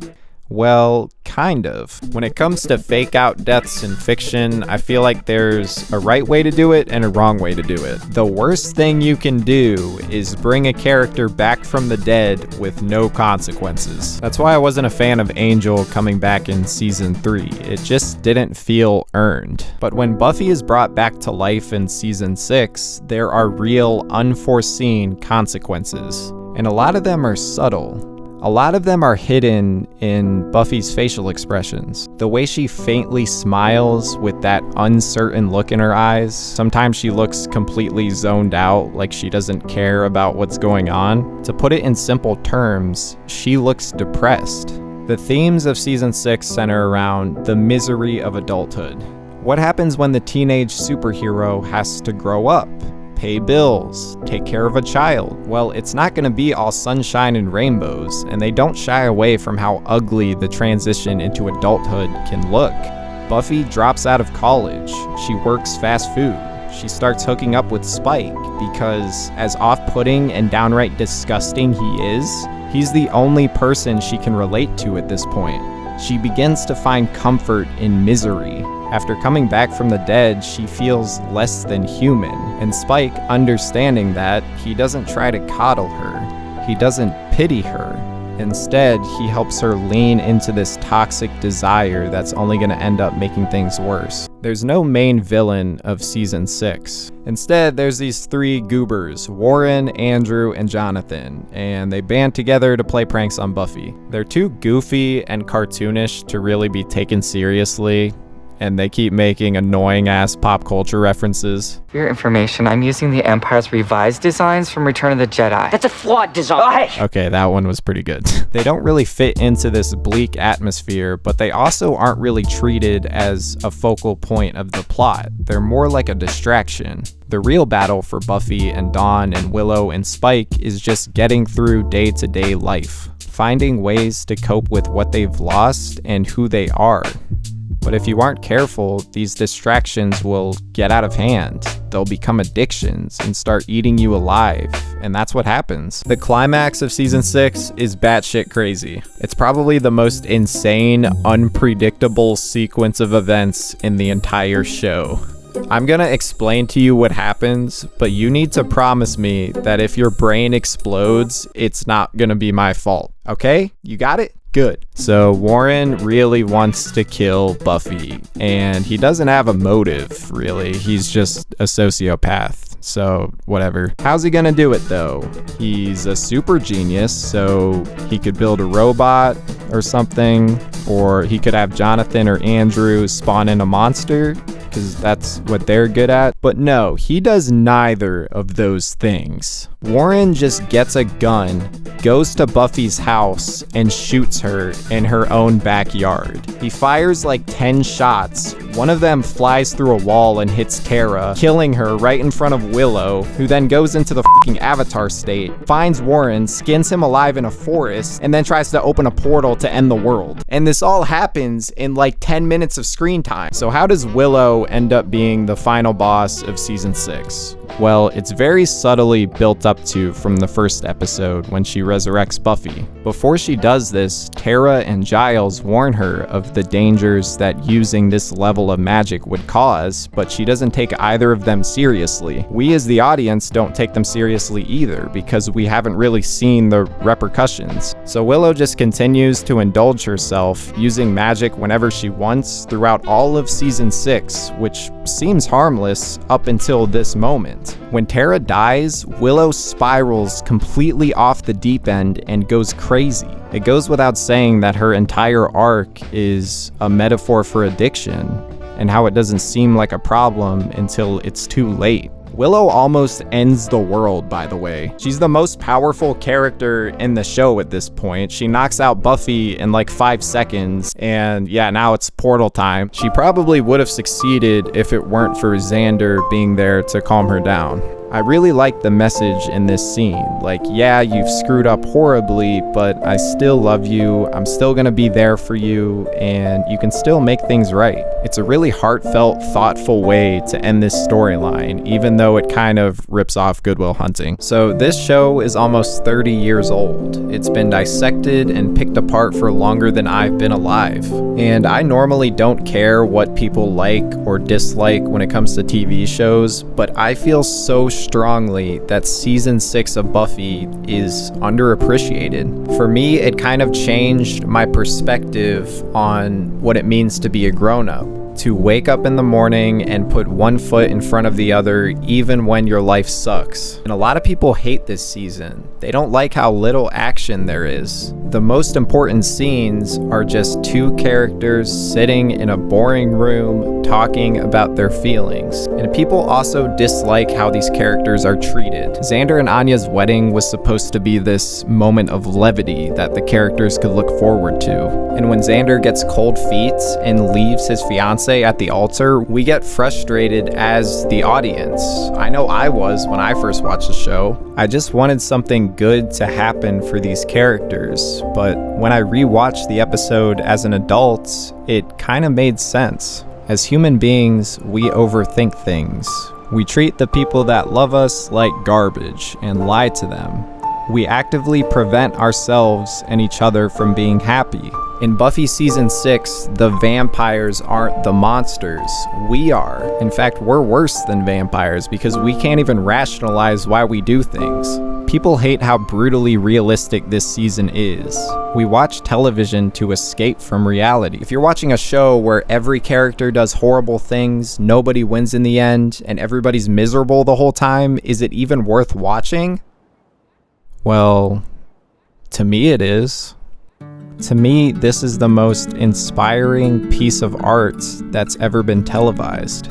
Well, kind of. When it comes to fake out deaths in fiction, I feel like there's a right way to do it and a wrong way to do it. The worst thing you can do is bring a character back from the dead with no consequences. That's why I wasn't a fan of Angel coming back in season 3. It just didn't feel earned. But when Buffy is brought back to life in season 6, there are real, unforeseen consequences. And a lot of them are subtle. A lot of them are hidden in Buffy's facial expressions. The way she faintly smiles with that uncertain look in her eyes. Sometimes she looks completely zoned out, like she doesn't care about what's going on. To put it in simple terms, she looks depressed. The themes of season 6 center around the misery of adulthood. What happens when the teenage superhero has to grow up? Pay bills, take care of a child. Well, it's not going to be all sunshine and rainbows, and they don't shy away from how ugly the transition into adulthood can look. Buffy drops out of college. She works fast food. She starts hooking up with Spike because, as off-putting and downright disgusting he is, he's the only person she can relate to at this point. She begins to find comfort in misery. After coming back from the dead, she feels less than human, and Spike, understanding that, he doesn't try to coddle her. He doesn't pity her. Instead, he helps her lean into this toxic desire that's only going to end up making things worse. There's no main villain of season 6. Instead, there's these 3 goobers, Warren, Andrew, and Jonathan, and they band together to play pranks on Buffy. They're too goofy and cartoonish to really be taken seriously. and they keep making annoying ass pop culture references. For your information, I'm using the Empire's revised designs from Return of the Jedi. That's a flawed design. Okay, that one was pretty good. They don't really fit into this bleak atmosphere, but they also aren't really treated as a focal point of the plot. They're more like a distraction. The real battle for Buffy and Dawn and Willow and Spike is just getting through day-to-day life, finding ways to cope with what they've lost and who they are. But if you aren't careful, these distractions will get out of hand. They'll become addictions and start eating you alive, and that's what happens. The climax of season 6 is batshit crazy. It's probably the most insane, unpredictable sequence of events in the entire show. I'm gonna explain to you what happens, but you need to promise me that if your brain explodes, it's not gonna be my fault, okay? You got it? Good. So Warren really wants to kill Buffy, and he doesn't have a motive, really. He's just a sociopath, so whatever. How's he gonna do it, though? He's a super genius, so he could build a robot or something, or he could have Jonathan or Andrew spawn in a monster, because that's what they're good at. But no, he does neither of those things. Warren just gets a gun, goes to Buffy's house, and shoots her in her own backyard. He fires like 10 shots. One of them flies through a wall and hits Tara, killing her right in front of Willow, who then goes into the fucking Avatar state, finds Warren, skins him alive in a forest, and then tries to open a portal to end the world. And this all happens in like 10 minutes of screen time. So how does Willow end up being the final boss of season 6? Well, it's very subtly built up to from the first episode when she resurrects Buffy. Before she does this, Tara and Giles warn her of the dangers that using this level of magic would cause, but she doesn't take either of them seriously. We as the audience don't take them seriously either because we haven't really seen the repercussions. So Willow just continues to indulge herself using magic whenever she wants throughout all of season 6, which seems harmless up until this moment. When Tara dies, Willow spirals completely off the deep end and goes crazy. It goes without saying that her entire arc is a metaphor for addiction and how it doesn't seem like a problem until it's too late. Willow almost ends the world, by the way. She's the most powerful character in the show at this point. She knocks out Buffy in like 5 seconds, and yeah, now it's portal time. She probably would have succeeded if it weren't for Xander being there to calm her down. I really like the message in this scene. Like, yeah, you've screwed up horribly, but I still love you. I'm still gonna be there for you, and you can still make things right. It's a really heartfelt, thoughtful way to end this storyline, even though it kind of rips off Good Will Hunting. So this show is almost 30 years old. It's been dissected and picked apart for longer than I've been alive. And I normally don't care what people like or dislike when it comes to TV shows, but I feel so strongly that season 6 of Buffy is underappreciated. For me, it kind of changed my perspective on what it means to be a grown-up. To wake up in the morning and put one foot in front of the other even when your life sucks. And a lot of people hate this season. They don't like how little action there is. The most important scenes are just two characters sitting in a boring room talking about their feelings. And people also dislike how these characters are treated. Xander and Anya's wedding was supposed to be this moment of levity that the characters could look forward to. And when Xander gets cold feet and leaves his fiancée at the altar, we get frustrated as the audience. I know I was when I first watched the show. I just wanted something good to happen for these characters, but when I rewatched the episode as an adult, it kind of made sense. As human beings, we overthink things. We treat the people that love us like garbage and lie to them. We actively prevent ourselves and each other from being happy. In Buffy season 6, the vampires aren't the monsters. We are. In fact, we're worse than vampires because we can't even rationalize why we do things. People hate how brutally realistic this season is. We watch television to escape from reality. If you're watching a show where every character does horrible things, nobody wins in the end, and everybody's miserable the whole time, is it even worth watching? Well, to me it is. To me, this is the most inspiring piece of art that's ever been televised.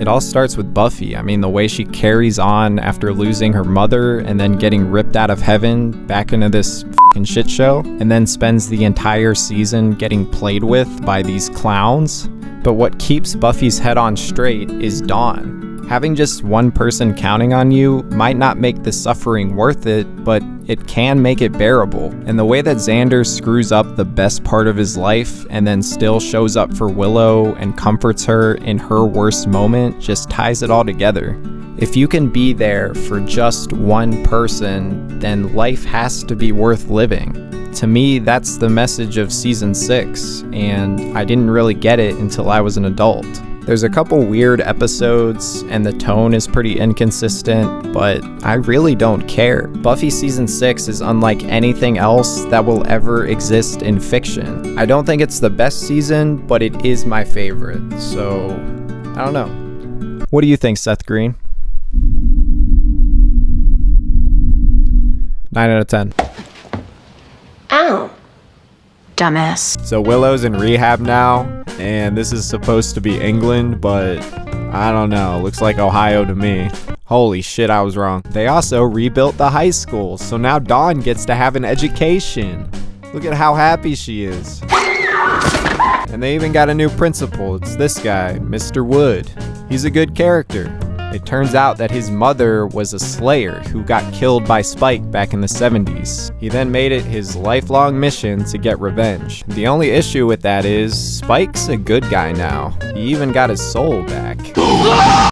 It all starts with Buffy. I mean, the way she carries on after losing her mother and then getting ripped out of heaven back into this fucking shit show, and then spends the entire season getting played with by these clowns. But what keeps Buffy's head on straight is Dawn. Having just one person counting on you might not make the suffering worth it, but it can make it bearable. And the way that Xander screws up the best part of his life and then still shows up for Willow and comforts her in her worst moment just ties it all together. If you can be there for just one person, then life has to be worth living. To me, that's the message of season 6, and I didn't really get it until I was an adult. There's a couple weird episodes, and the tone is pretty inconsistent, but I really don't care. Buffy Season 6 is unlike anything else that will ever exist in fiction. I don't think it's the best season, but it is my favorite, so I don't know. What do you think, Seth Green? 9 out of 10. Ow. Dumbass. So Willow's in rehab now, and this is supposed to be England, but I don't know. Looks like Ohio to me. Holy shit, I was wrong. They also rebuilt the high school, so now Dawn gets to have an education. Look at how happy she is. And they even got a new principal. It's this guy, Mr. Wood. He's a good character. It turns out that his mother was a slayer who got killed by Spike back in the 70s. He then made it his lifelong mission to get revenge. The only issue with that is Spike's a good guy now. He even got his soul back.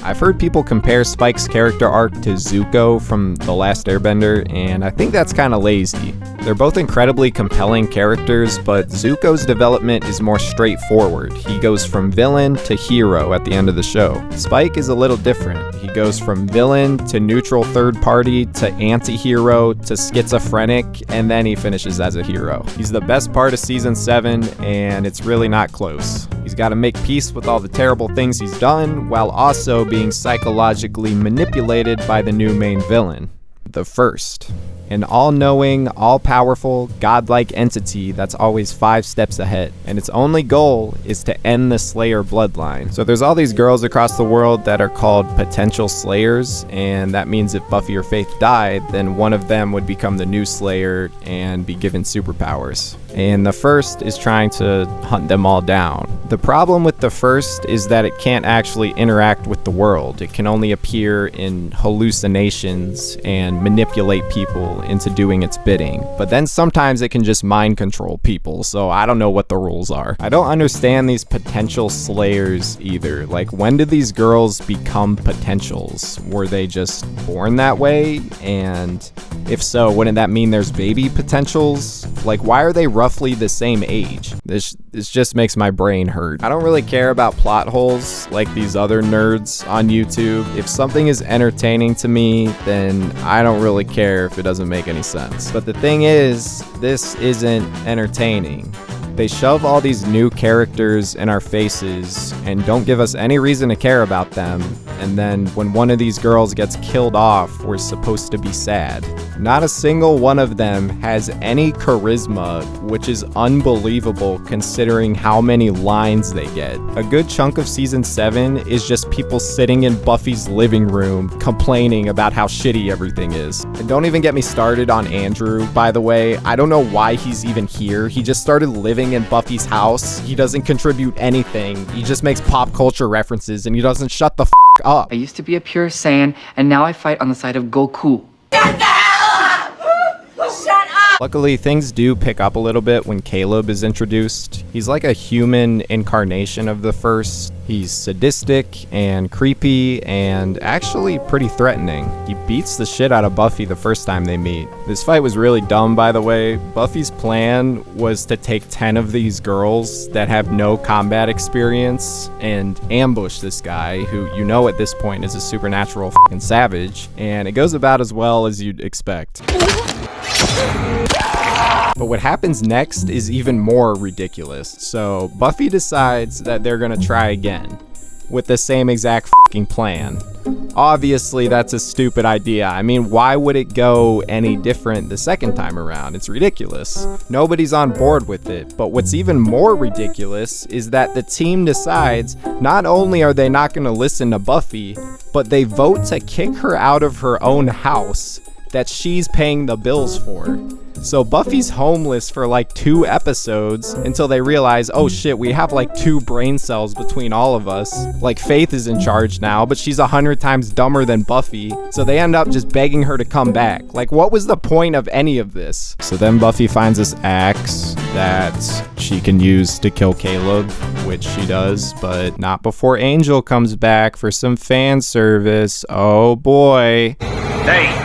I've heard people compare Spike's character arc to Zuko from The Last Airbender, and I think that's kind of lazy. They're both incredibly compelling characters, but Zuko's development is more straightforward. He goes from villain to hero at the end of the show. Spike is a little different. He goes from villain to neutral third party to anti-hero to schizophrenic, and then he finishes as a hero. He's the best part of season 7, and it's really not close. He's got to make peace with all the terrible things he's done, while also being psychologically manipulated by the new main villain, the First. An all-knowing, all-powerful, godlike entity that's always 5 steps ahead. And its only goal is to end the Slayer bloodline. So there's all these girls across the world that are called potential Slayers, and that means if Buffy or Faith died, then one of them would become the new Slayer and be given superpowers. And the First is trying to hunt them all down. The problem with the First is that it can't actually interact with the world. It can only appear in hallucinations and manipulate people into doing its bidding. But then sometimes it can just mind control people, so I don't know what the rules are. I don't understand these potential Slayers either. Like, when did these girls become potentials? Were they just born that way? And if so, wouldn't that mean there's baby potentials? Like, why are they roughly the same age? This just makes my brain hurt. I don't really care about plot holes like these other nerds on YouTube. If something is entertaining to me, then I don't really care if it doesn't make any sense. But the thing is, this isn't entertaining. They shove all these new characters in our faces and don't give us any reason to care about them, and then when one of these girls gets killed off, we're supposed to be sad. Not a single one of them has any charisma, which is unbelievable considering how many lines they get. A good chunk of season 7 is just people sitting in Buffy's living room complaining about how shitty everything is. And don't even get me started on Andrew, by the way. I don't know why he's even here. He just started living in Buffy's house. He doesn't contribute anything. He just makes pop culture references and he doesn't shut the f*** up. I used to be a pure Saiyan, and now I fight on the side of Goku. Luckily, things do pick up a little bit when Caleb is introduced. He's like a human incarnation of the First. He's sadistic and creepy and actually pretty threatening. He beats the shit out of Buffy the first time they meet. This fight was really dumb, by the way. Buffy's plan was to take 10 of these girls that have no combat experience and ambush this guy, who you know at this point is a supernatural fucking savage, and it goes about as well as you'd expect. But what happens next is even more ridiculous. So Buffy decides that they're gonna try again with the same exact fucking plan. Obviously, that's a stupid idea. I mean, why would it go any different the second time around? It's ridiculous. Nobody's on board with it. But what's even more ridiculous is that the team decides not only are they not going to listen to Buffy, but they vote to kick her out of her own house that she's paying the bills for. So Buffy's homeless for like 2 episodes until they realize, oh shit, we have like 2 brain cells between all of us. Like Faith is in charge now, but she's 100 times dumber than Buffy. So they end up just begging her to come back. Like, what was the point of any of this? So then Buffy finds this axe that she can use to kill Caleb, which she does, but not before Angel comes back for some fan service. Oh boy. Hey.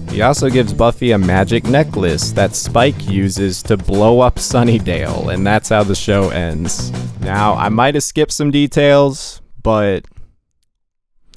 He also gives Buffy a magic necklace that Spike uses to blow up Sunnydale, and that's how the show ends. Now, I might have skipped some details, but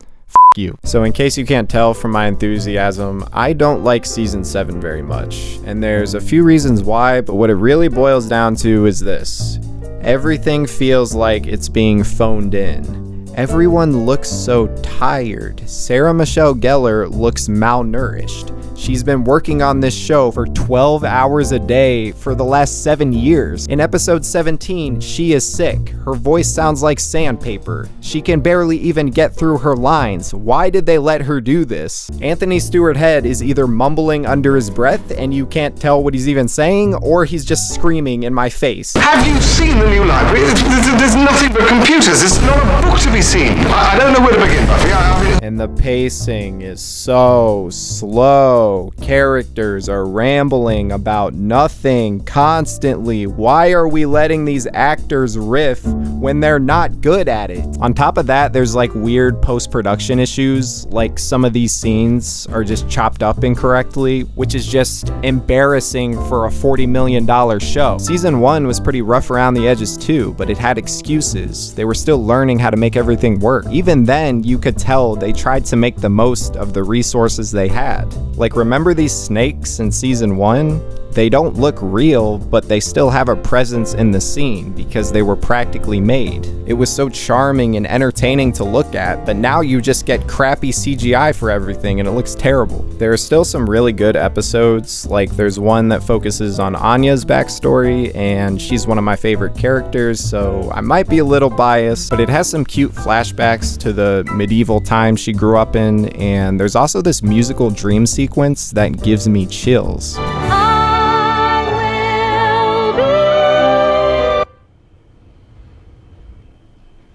f*** you. So in case you can't tell from my enthusiasm, I don't like Season 7 very much. And there's a few reasons why, but what it really boils down to is this. Everything feels like it's being phoned in. Everyone looks so tired. Sarah Michelle Gellar looks malnourished. She's been working on this show for 12 hours a day for the last 7 years. In episode 17, she is sick. Her voice sounds like sandpaper. She can barely even get through her lines. Why did they let her do this? Anthony Stewart Head is either mumbling under his breath and you can't tell what he's even saying, or he's just screaming in my face. Have you seen the new library? There's nothing but computers. It's not a book to be seen. I don't know where to begin, Buffy. And the pacing is so slow. Characters are rambling about nothing constantly. Why are we letting these actors riff when they're not good at it? On top of that, there's like weird post-production issues, like some of these scenes are just chopped up incorrectly, which is just embarrassing for a $40 million show. Season 1 was pretty rough around the edges too, but it had excuses. They were still learning how to make everything work. Even then, you could tell they tried to make the most of the resources they had. Like, remember these snakes in Season 1? They don't look real, but they still have a presence in the scene because they were practically made. It was so charming and entertaining to look at, but now you just get crappy CGI for everything and it looks terrible. There are still some really good episodes, like there's one that focuses on Anya's backstory, and she's one of my favorite characters, so I might be a little biased, but it has some cute flashbacks to the medieval time she grew up in, and there's also this musical dream sequence that gives me chills.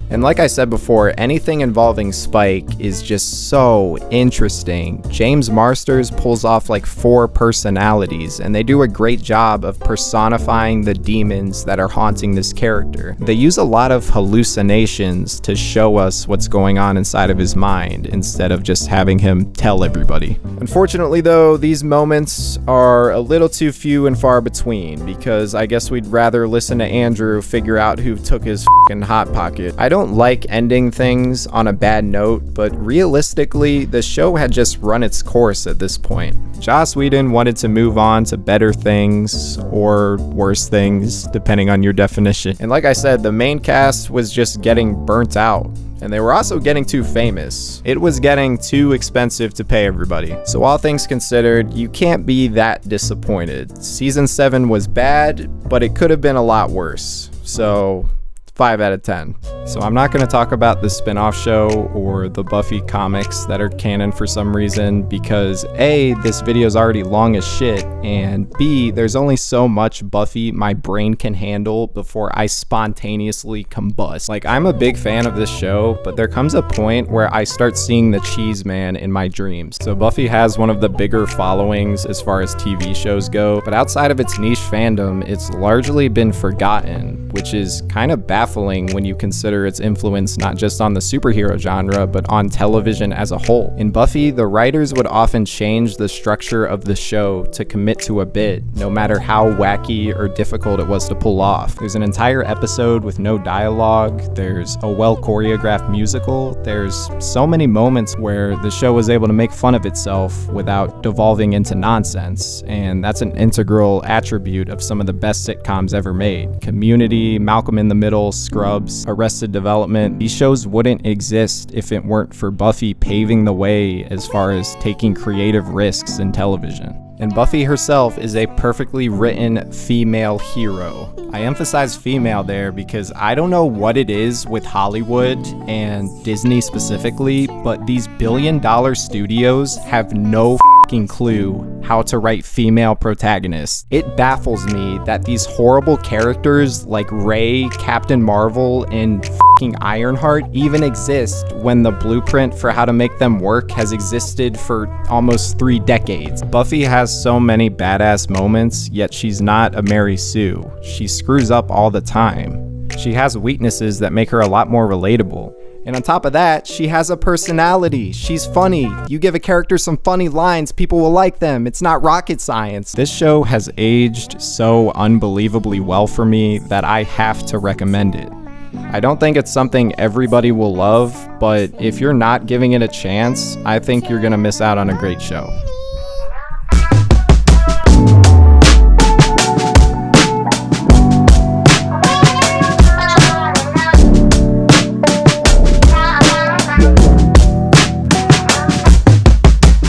And like I said before, anything involving Spike is just so interesting. James Marsters pulls off like 4 personalities, and they do a great job of personifying the demons that are haunting this character. They use a lot of hallucinations to show us what's going on inside of his mind, instead of just having him tell everybody. Unfortunately though, these moments are a little too few and far between, because I guess we'd rather listen to Andrew figure out who took his f***ing Hot Pocket. I don't like ending things on a bad note, but realistically, the show had just run its course at this point. Joss Whedon wanted to move on to better things, or worse things, depending on your definition. And like I said, the main cast was just getting burnt out. And they were also getting too famous. It was getting too expensive to pay everybody. So all things considered, you can't be that disappointed. Season 7 was bad, but it could have been a lot worse. So 5 out of 10. So I'm not going to talk about the spin-off show or the Buffy comics that are canon for some reason, because A, this video is already long as shit, and B, there's only so much Buffy my brain can handle before I spontaneously combust. Like, I'm a big fan of this show, but there comes a point where I start seeing the cheese man in my dreams. So Buffy has one of the bigger followings as far as TV shows go, but outside of its niche fandom, it's largely been forgotten, which is kind of bad baffling when you consider its influence not just on the superhero genre, but on television as a whole. In Buffy, the writers would often change the structure of the show to commit to a bit, no matter how wacky or difficult it was to pull off. There's an entire episode with no dialogue, there's a well-choreographed musical, there's so many moments where the show was able to make fun of itself without devolving into nonsense, and that's an integral attribute of some of the best sitcoms ever made. Community, Malcolm in the Middle, Scrubs, Arrested Development, these shows wouldn't exist if it weren't for Buffy paving the way as far as taking creative risks in television. And Buffy herself is a perfectly written female hero. I emphasize female there because I don't know what it is with Hollywood and Disney specifically, but these billion-dollar studios have no fucking clue how to write female protagonists. It baffles me that these horrible characters like Rey, Captain Marvel, and fucking Ironheart even exist when the blueprint for how to make them work has existed for almost 3 decades. Buffy has so many badass moments, yet she's not a Mary Sue. She screws up all the time. She has weaknesses that make her a lot more relatable. And on top of that, she has a personality. She's funny. You give a character some funny lines, people will like them. It's not rocket science. This show has aged so unbelievably well for me that I have to recommend it. I don't think it's something everybody will love, but if you're not giving it a chance, I think you're gonna miss out on a great show.